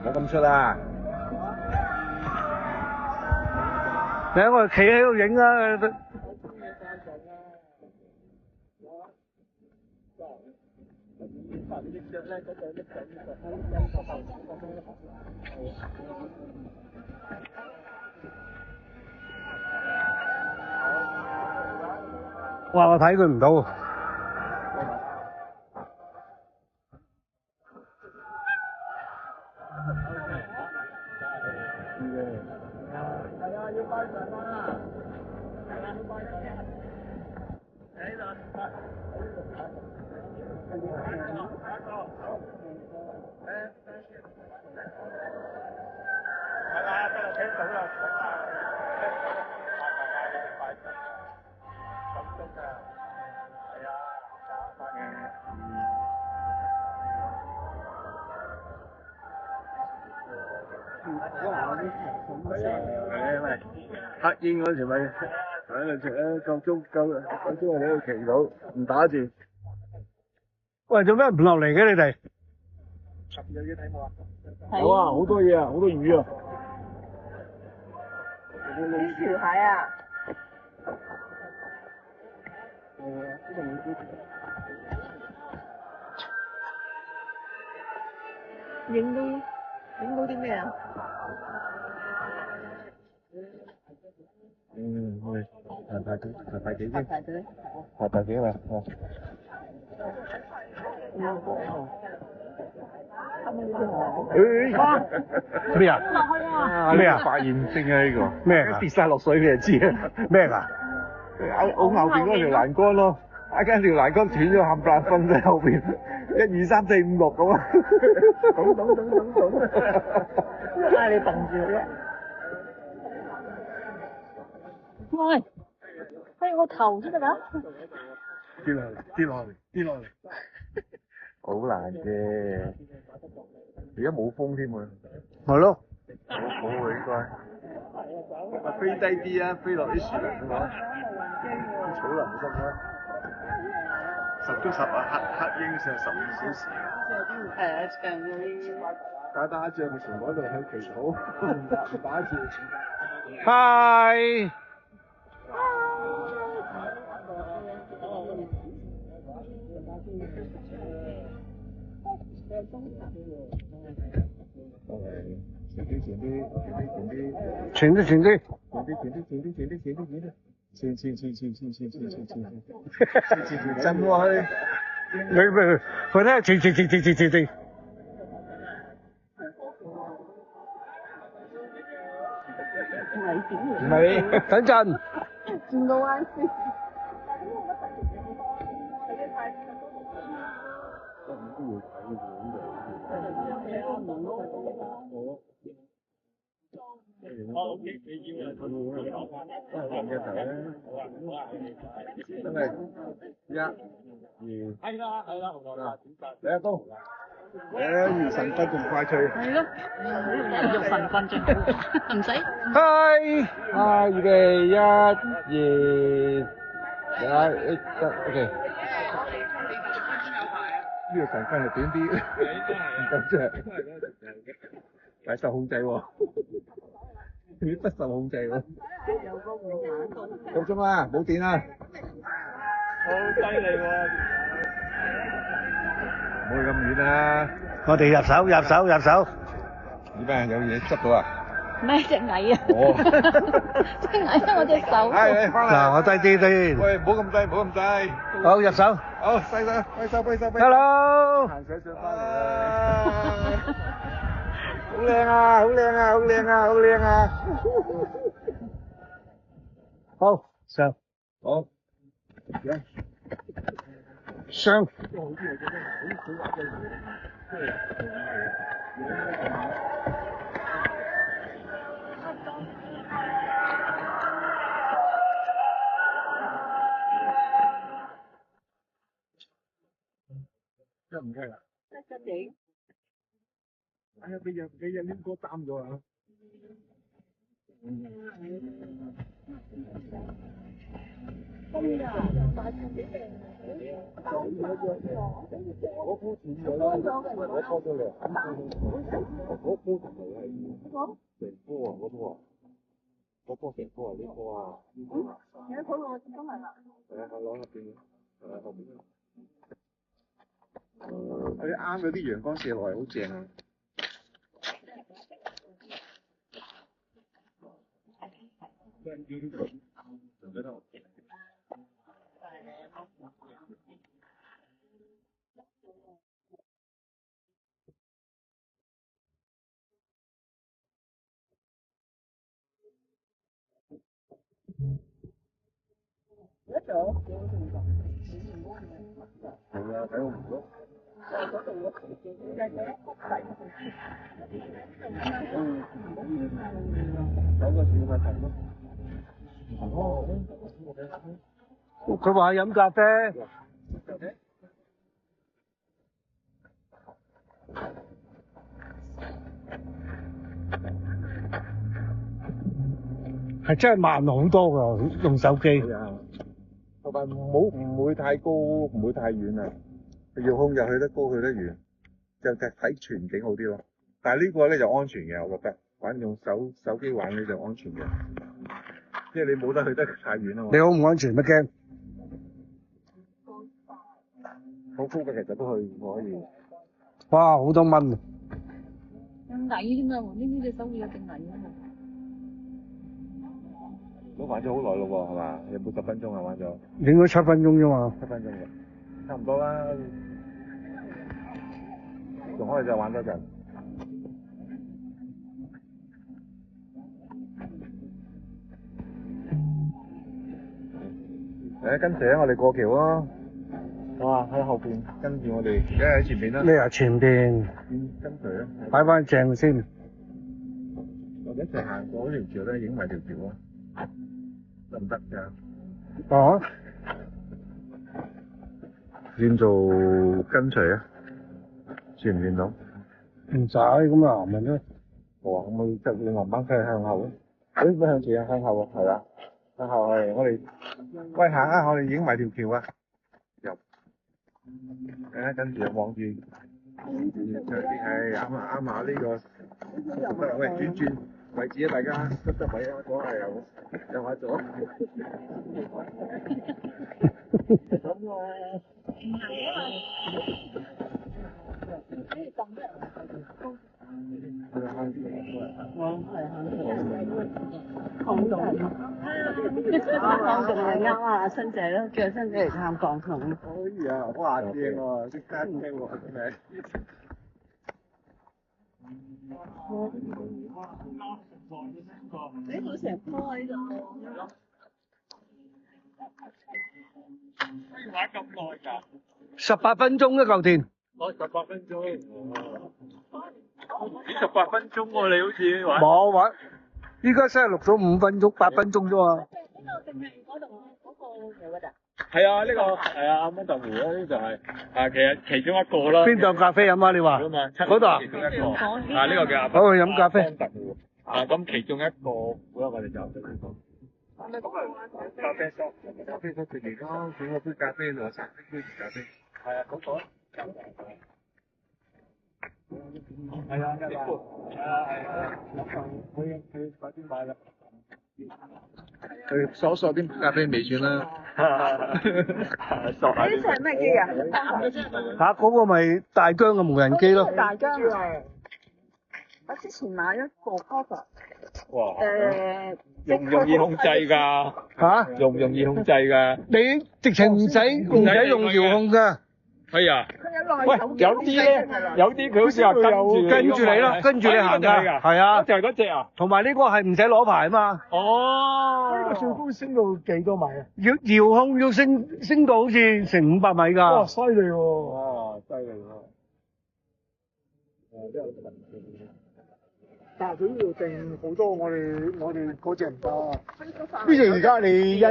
冇咁出啊！你睇我企喺度影啊！哇！我睇佢唔到。黑煙嗰時咪喺度食啊，夠鐘喺度祈禱，唔打住。喂，做咩唔落嚟嘅你哋？有嘢睇冇啊？有啊，好多嘢啊，好多魚啊！啲船蟹啊！影到啲咩啊？去排隊先。排隊。排隊啦，咩啊？咩啊？發現性啊呢個咩？跌晒落水你就知啊？咩㗎？咬後邊嗰條欄杆咯，一間條欄杆斷咗，冚唪唥瞓喺後邊，1、2、3、4、5、6咁啊！懂。嗌你揼住啫。喂，喺我頭先得㗎？跌落嚟，好難嘅。而家冇風添喎。係咯。好喎應該。飛低啲啊，飛落啲樹林度啊，啲草林得唔得？10足10啊，黑鷹成12小時。係啊，唱嗰啲。打仗咪全部喺度向祈禱，唔打住。Hi。前啲。震落去。你睇下前。唔係，等陣。轉到彎先。真係1、2，係啦，你阿東，如神棍仲快脆。係咯，如神棍最好，唔使。Hi，預備1、2，OK。呢個神棍係短啲，唔夠長，但係受控制喎，佢不受控制喎。夠鐘啦，冇電啦。好犀利喎！唔好去咁遠啦。我哋入手。點解有嘢執到啊？咩隻蟻啊？哦，隻蟻喺我隻手。係，翻嚟。嗱，我低啲先。喂，唔好咁低。好，入手。好，揮手。Hello。行水上翻嚟。好靚啊！好，上。好。上。得唔得啦？得得地。哎呀，俾人呢個擔咗啊！我鋪錢咗啦，我拖咗嚟。我鋪係成棵啊，嗰棵啊，嗰棵成棵啊，呢棵啊。有嗰個今日啦。係啊，我攞入邊，係啊，後邊。佢啱嗰啲陽光射落嚟，好正啊！係啊，睇我唔到。搞個小問題咯。佢話飲咖啡。係真係慢好多㗎，用手機。同埋唔會太高，唔會太遠啊。遙控就去得高，去得遠，就睇全景好啲咯。但係呢個咧就安全嘅，我覺得。反正用手機玩咧就安全嘅，即係你冇得去得太遠啊嘛。你好唔安全乜驚？好高嘅其實都可以。哇！好多蚊啊！咁矮添啊！呢隻手會有隻矮啊！都玩咗好耐咯喎，係嘛？有冇10分鐘啊？玩咗？應該7分鐘啫嘛。 7分鐘嘅，差唔多啦。仲可以再玩多陣。跟住我哋過橋咯。哇！喺後邊跟住我哋，而家喺前面啦。你喺前邊。跟隨啦。擺翻正先。或者一齊行過嗰條橋咧，影埋條橋啊！得唔得㗎？哦。轉做跟隨啊？轉唔轉到？唔使咁啊，咪咯。哇！可唔可以即係你慢慢向後咧？誒，唔向前啊，向後啊，係啦，向後係我哋。喂，行啊！我哋影埋條橋啊！入。跟住又望住上邊係啱啊呢個。喂，轉位置啊！大家得位啊！左係右下左。啱啊，新姐咯，叫新姐嚟探訪佢。哎呀，哇正喎，識得聽喎，真係。你好成棵喺度。玩咁耐㗎？18分鐘一嚿田。18分鐘。18分鐘喎，你好似玩。冇玩。依家先係錄咗5分鐘、8分鐘啫嘛。呢個定係嗰度嗰個嚟㗎咋？係啊，呢個係啊，啱啱豆湖啊，呢就係其中一個啦。邊度咖啡飲啊？你話？嗰度啊？其中一個。呢個叫阿好去飲咖啡。咁其中一個好啦，我哋就咗呢個。咖啡室食完咯，整個杯咖啡同3杯咖啡。係啊，嗰個。係啊，佢快啲買啦。去索啲咖啡未算啦。呢隻係咩機啊？嚇，嗰個咪大疆嘅無人機咯。大疆啊！我之前買一個 cover。哇！容唔容易控制㗎？嚇？容唔容易控制㗎？你直情唔使用遙控㗎。係啊。喂，有啲咧，有啲佢好似話跟住你咯，跟住你行㗎。係啊。就係嗰隻啊。同埋呢個係唔使攞牌啊嘛。哦。呢個最高升到幾多米啊？遙控要升到好似成500米㗎。哇！犀利喎。哇！犀利喎。但係佢呢度定好多，我哋嗰隻唔得。呢隻而家你一